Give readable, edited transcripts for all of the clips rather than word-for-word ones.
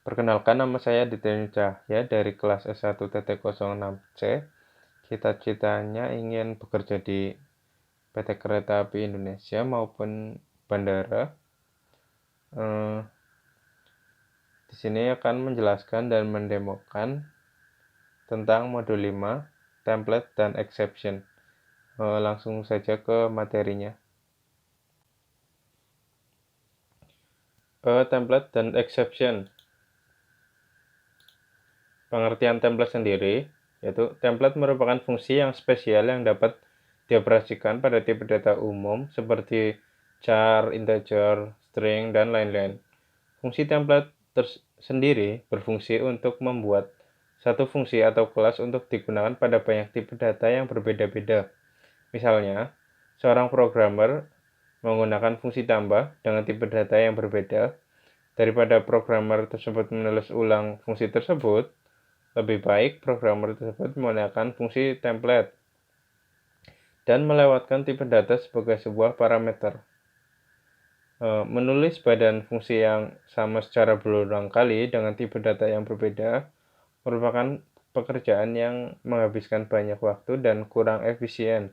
Perkenalkan, nama saya Ditya Cahya dari kelas S1-06C. Cita-citanya ingin bekerja di PT Kereta Api Indonesia maupun bandara. Di sini akan menjelaskan dan mendemokan tentang modul 5, template dan exception. Langsung saja ke materinya. Template dan exception. Pengertian template sendiri, yaitu template merupakan fungsi yang spesial yang dapat dioperasikan pada tipe data umum seperti char, integer, string, dan lain-lain. Fungsi template sendiri berfungsi untuk membuat satu fungsi atau kelas untuk digunakan pada banyak tipe data yang berbeda-beda. Misalnya, seorang programmer menggunakan fungsi tambah dengan tipe data yang berbeda. Daripada programmer tersebut menulis ulang fungsi tersebut, lebih baik programmer tersebut menggunakan fungsi template dan melewatkan tipe data sebagai sebuah parameter. Menulis badan fungsi yang sama secara berulang kali dengan tipe data yang berbeda merupakan pekerjaan yang menghabiskan banyak waktu dan kurang efisien.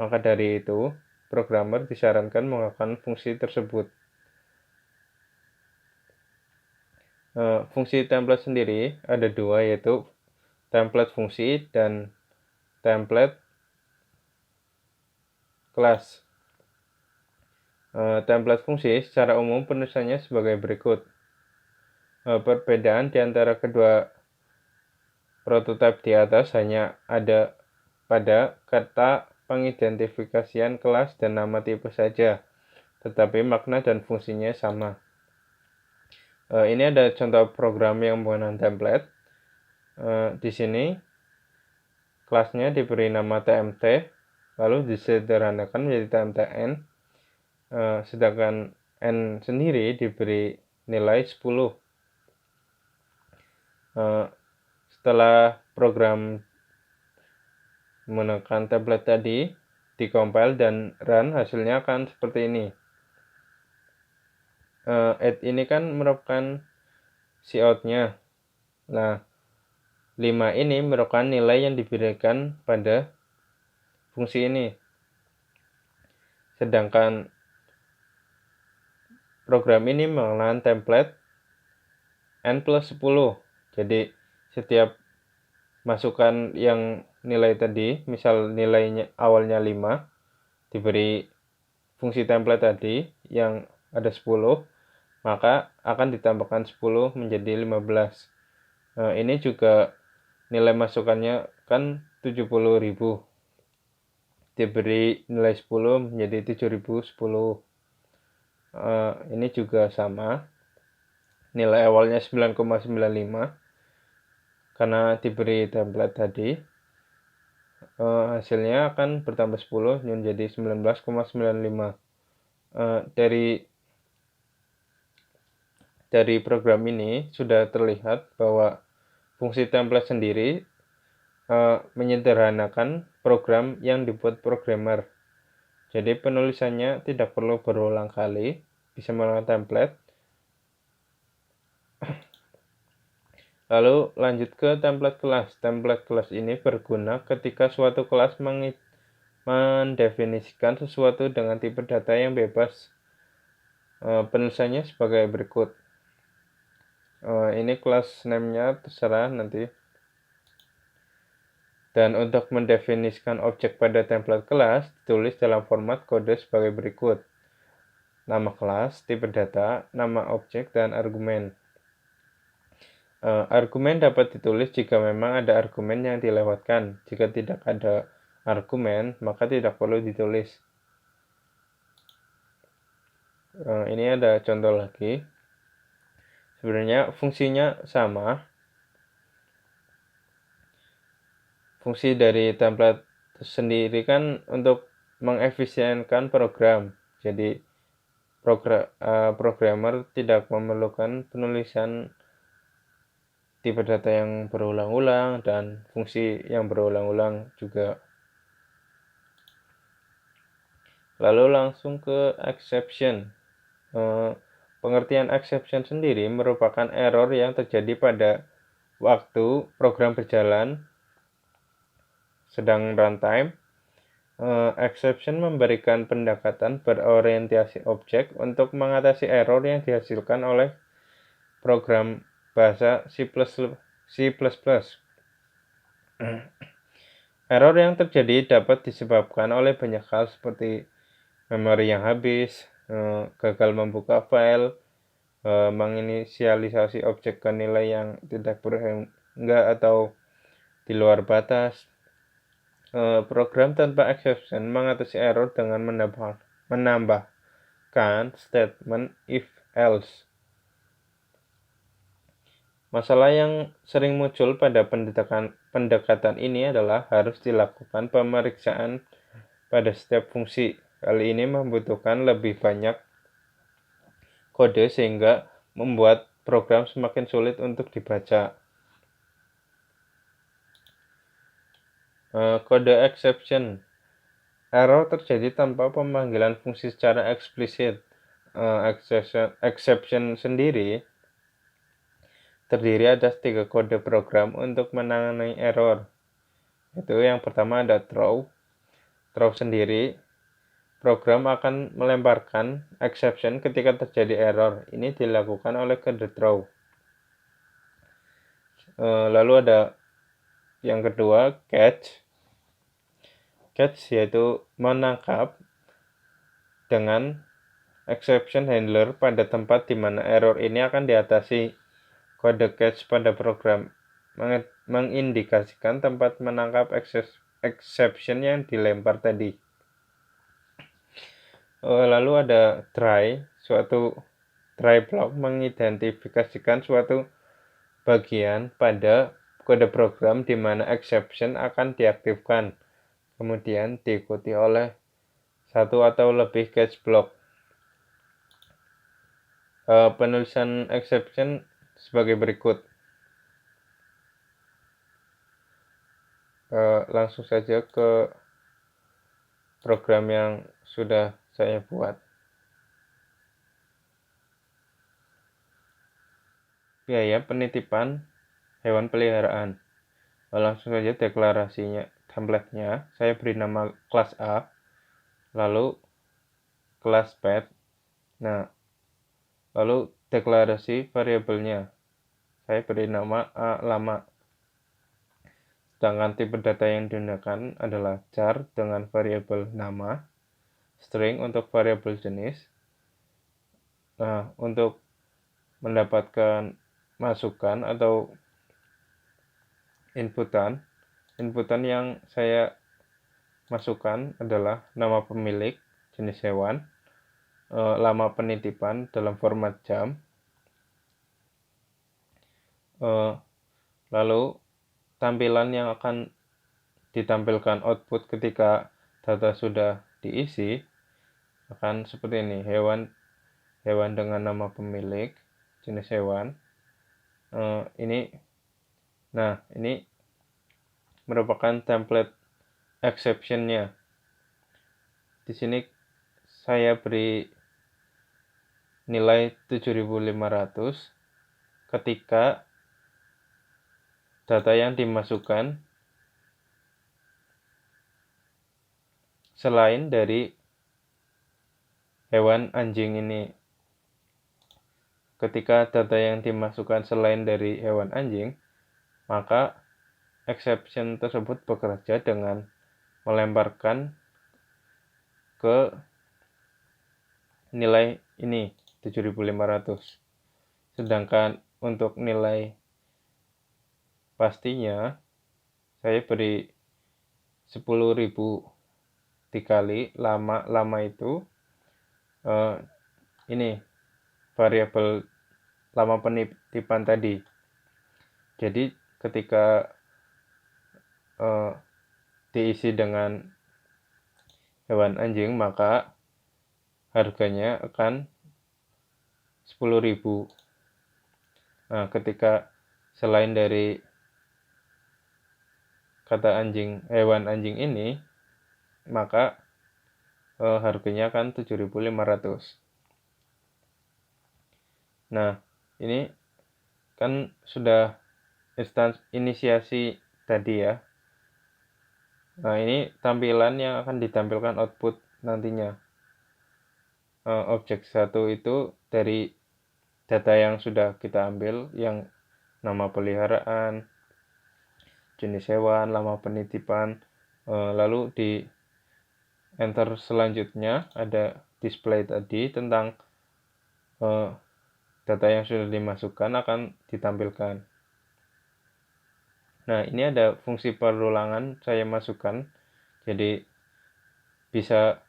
Maka dari itu, programmer disarankan menggunakan fungsi tersebut. Fungsi template sendiri ada dua, yaitu template fungsi dan template kelas. Template fungsi secara umum penulisannya sebagai berikut. Perbedaan di antara kedua prototipe di atas hanya ada pada kata pengidentifikasian kelas dan nama tipe saja, tetapi makna dan fungsinya sama. Ini ada contoh program yang menggunakan template. Di sini kelasnya diberi nama TMT, lalu disederhanakan menjadi TMTN, sedangkan N sendiri diberi nilai 10. Setelah program menggunakan template tadi dikompil dan run, hasilnya akan seperti ini. Add ini kan merupakan cout-nya. Nah, 5 ini merupakan nilai yang diberikan pada fungsi ini. Sedangkan program ini menggunakan template N plus 10. Jadi setiap masukan yang nilai tadi, misal nilainya awalnya 5, diberi fungsi template tadi yang ada 10, maka akan ditambahkan 10 menjadi 15. Ini juga nilai masukannya kan 70.000. Diberi nilai 10 menjadi 7.010. Ini juga sama. Nilai awalnya 9,95. Karena diberi template tadi, hasilnya akan bertambah 10 menjadi 19,95. Dari program ini sudah terlihat bahwa fungsi template sendiri menyederhanakan program yang dibuat programmer. Jadi penulisannya tidak perlu berulang kali, bisa menggunakan template. Lalu lanjut ke template kelas. Template kelas ini berguna ketika suatu kelas mendefinisikan sesuatu dengan tipe data yang bebas. Penulisannya sebagai berikut. Ini kelas name-nya terserah nanti. Dan untuk mendefinisikan objek pada template kelas, ditulis dalam format kode sebagai berikut. Nama kelas, tipe data, nama objek, dan argumen. Argumen dapat ditulis jika memang ada argumen yang dilewatkan. Jika tidak ada argumen, maka tidak perlu ditulis. Ini ada contoh lagi. Sebenarnya fungsinya sama. Fungsi dari template sendiri kan untuk mengefisienkan program. Jadi programmer tidak memerlukan penulisan tipe data yang berulang-ulang dan fungsi yang berulang-ulang juga. Lalu langsung ke exception. pengertian exception sendiri merupakan error yang terjadi pada waktu program berjalan sedang runtime. Exception memberikan pendekatan berorientasi objek untuk mengatasi error yang dihasilkan oleh program bahasa C++. Error yang terjadi dapat disebabkan oleh banyak hal seperti memori yang habis, gagal membuka file, menginisialisasi objek ke nilai yang tidak berhingga atau di luar batas. Program tanpa exception mengatasi error dengan menambahkan statement if else. Masalah yang sering muncul pada pendekatan ini adalah harus dilakukan pemeriksaan pada setiap fungsi. Kali ini membutuhkan lebih banyak kode sehingga membuat program semakin sulit untuk dibaca. Kode exception. Error terjadi tanpa pemanggilan fungsi secara eksplisit. Exception sendiri terdiri atas 3 kode program untuk menangani error. Itu yang pertama ada throw. Throw sendiri, program akan melemparkan exception ketika terjadi error. Ini dilakukan oleh kode throw. Lalu ada yang kedua, catch. Catch yaitu menangkap dengan exception handler pada tempat di mana error ini akan diatasi. Kode catch pada program mengindikasikan tempat menangkap exception yang dilempar tadi. Lalu ada try. Suatu try block mengidentifikasikan suatu bagian pada kode program di mana exception akan diaktifkan. Kemudian diikuti oleh satu atau lebih catch block. Penulisan exception sebagai berikut. Langsung saja ke program yang sudah saya buat. Biaya penitipan hewan peliharaan. Langsung saja deklarasinya, template-nya. Saya beri nama kelas A, lalu kelas pet. Nah, lalu deklarasi variabelnya. Saya beri nama A lama. Sedangkan tipe data yang digunakan adalah char dengan variabel nama, string untuk variabel jenis. Nah, untuk mendapatkan masukan atau inputan yang saya masukkan adalah nama pemilik, jenis hewan, lama penitipan dalam format jam, lalu tampilan yang akan ditampilkan output ketika data sudah diisi akan seperti ini. Hewan dengan nama pemilik, jenis hewan. Ini merupakan template exception-nya. Di sini saya beri nilai 7.500 ketika data yang dimasukkan selain dari hewan anjing ini. Ketika data yang dimasukkan selain dari hewan anjing, maka exception tersebut bekerja dengan melemparkan ke nilai ini 7.500. Sedangkan untuk nilai pastinya saya beri 10.000 dikali lama itu ini variabel lama penitipan tadi. Jadi ketika diisi dengan hewan anjing, maka harganya akan 10.000. Nah, ketika selain dari kata hewan anjing ini, maka harganya akan 7.500. Nah, ini kan sudah inisiasi tadi ya. Nah, ini tampilan yang akan ditampilkan output nantinya. Objek 1 itu dari data yang sudah kita ambil, yang nama peliharaan, jenis hewan, lama penitipan, lalu di enter selanjutnya ada display tadi tentang data yang sudah dimasukkan akan ditampilkan. Nah, ini ada fungsi perulangan saya masukkan, jadi bisa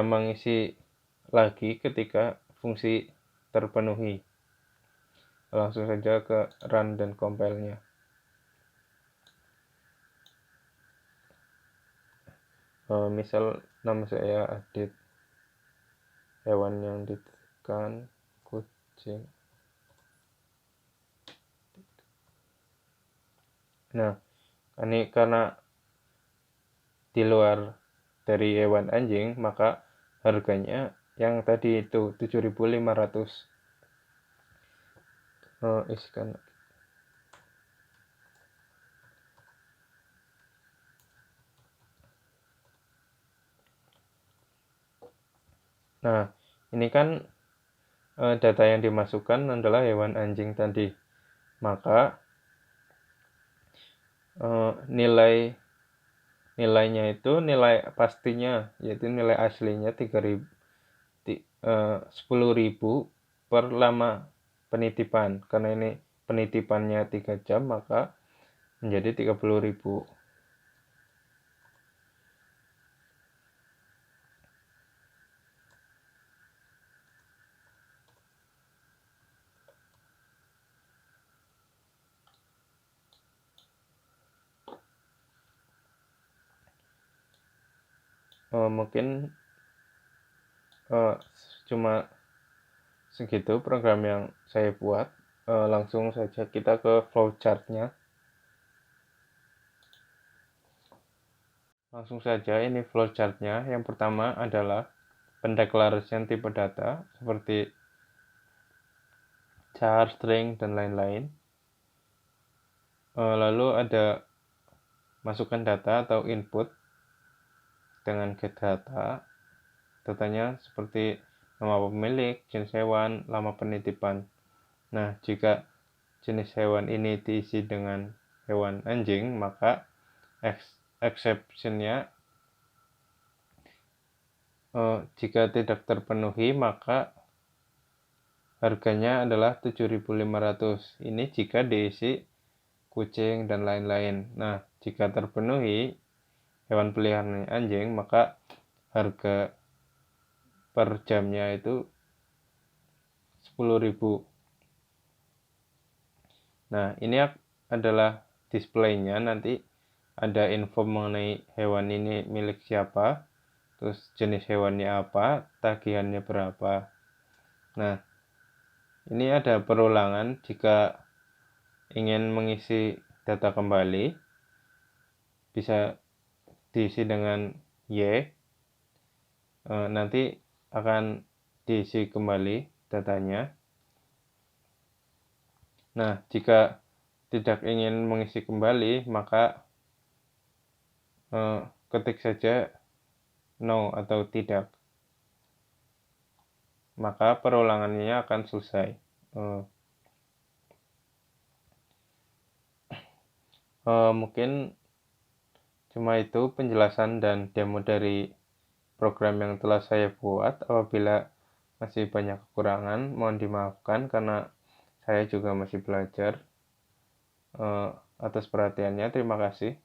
mengisi lagi ketika fungsi terpenuhi. Langsung saja ke run dan compile-nya. Misal nama saya Adit, hewan yang ditekan kucing. Nah, ini karena di luar dari hewan anjing, maka harganya yang tadi itu 7.500. Isikan. Nah, ini kan data yang dimasukkan adalah hewan anjing tadi. Maka nilainya itu nilai pastinya, yaitu nilai aslinya 10.000 per lama penitipan. Karena ini penitipannya 3 jam, maka menjadi 30.000. Mungkin cuma segitu program yang saya buat. Langsung saja kita ke flowchart-nya. Langsung saja, ini flowchart-nya. Yang pertama adalah pendeklarasian tipe data seperti char, string, dan lain-lain. Lalu ada masukkan data atau input dengan get data. Datanya seperti nama pemilik, jenis hewan, lama penitipan. Nah, jika jenis hewan ini diisi dengan hewan anjing, maka exception-nya jika tidak terpenuhi, maka harganya adalah 7.500. Ini jika diisi kucing dan lain-lain. Nah, jika terpenuhi hewan peliharaan anjing, maka harga per jamnya itu 10.000. Nah, ini adalah display-nya. Nanti ada info mengenai hewan ini milik siapa, terus jenis hewannya apa, tagihannya berapa. Nah, ini ada perulangan. Jika ingin mengisi data kembali, bisa diisi dengan Y. Nanti akan diisi kembali datanya. Nah, jika tidak ingin mengisi kembali, maka ketik saja no atau tidak. Maka perulangannya akan selesai. Mungkin cuma itu penjelasan dan demo dari program yang telah saya buat. Apabila masih banyak kekurangan, mohon dimaafkan karena saya juga masih belajar. Atas perhatiannya, terima kasih.